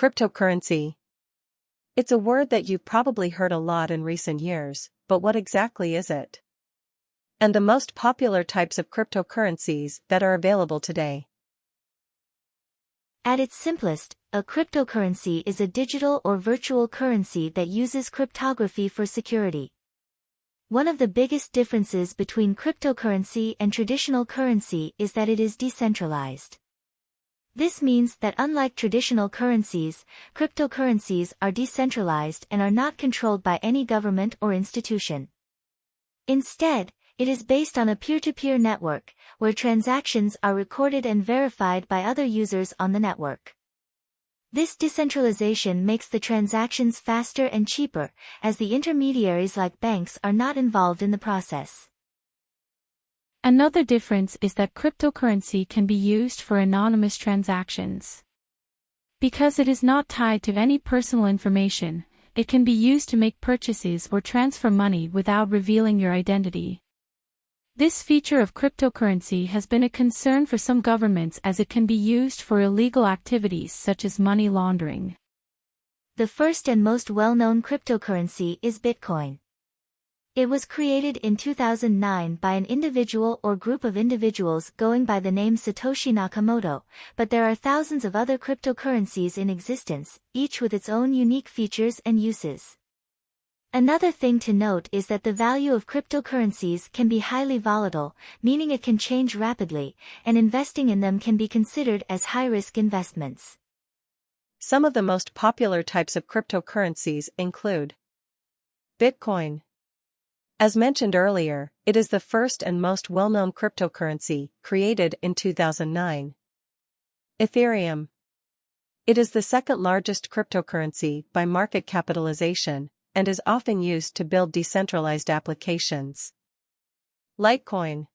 Cryptocurrency. It's a word that you've probably heard a lot in recent years, but what exactly is it? And the most popular types of cryptocurrencies that are available today. At its simplest, a cryptocurrency is a digital or virtual currency that uses cryptography for security. One of the biggest differences between cryptocurrency and traditional currency is that it is decentralized. This means that unlike traditional currencies, cryptocurrencies are decentralized and are not controlled by any government or institution. Instead, it is based on a peer-to-peer network, where transactions are recorded and verified by other users on the network. This decentralization makes the transactions faster and cheaper, as the intermediaries like banks are not involved in the process. Another difference is that cryptocurrency can be used for anonymous transactions. Because it is not tied to any personal information, it can be used to make purchases or transfer money without revealing your identity. This feature of cryptocurrency has been a concern for some governments as it can be used for illegal activities such as money laundering. The first and most well-known cryptocurrency is Bitcoin. It was created in 2009 by an individual or group of individuals going by the name Satoshi Nakamoto, but there are thousands of other cryptocurrencies in existence, each with its own unique features and uses. Another thing to note is that the value of cryptocurrencies can be highly volatile, meaning it can change rapidly, and investing in them can be considered as high-risk investments. Some of the most popular types of cryptocurrencies include Bitcoin. As mentioned earlier, it is the first and most well-known cryptocurrency, created in 2009. Ethereum. It is the second largest cryptocurrency by market capitalization, and is often used to build decentralized applications. Litecoin.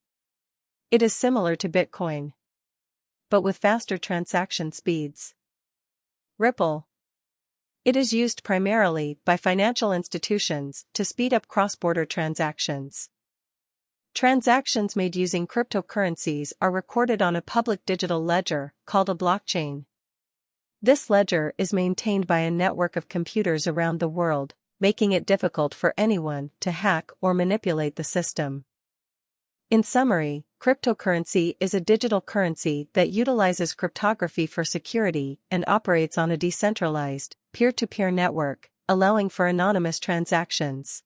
It is similar to Bitcoin, but with faster transaction speeds. Ripple. It is used primarily by financial institutions to speed up cross-border transactions. Transactions made using cryptocurrencies are recorded on a public digital ledger, called a blockchain. This ledger is maintained by a network of computers around the world, making it difficult for anyone to hack or manipulate the system. In summary, cryptocurrency is a digital currency that utilizes cryptography for security and operates on a decentralized, peer-to-peer network, allowing for anonymous transactions.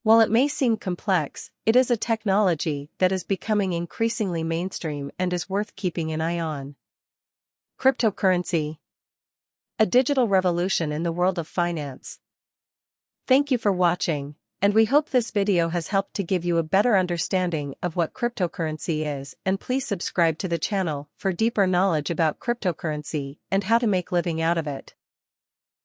While it may seem complex, it is a technology that is becoming increasingly mainstream and is worth keeping an eye on. Cryptocurrency. A digital revolution in the world of finance. Thank you for watching, and we hope this video has helped to give you a better understanding of what cryptocurrency is, and please subscribe to the channel for deeper knowledge about cryptocurrency and how to make living out of it.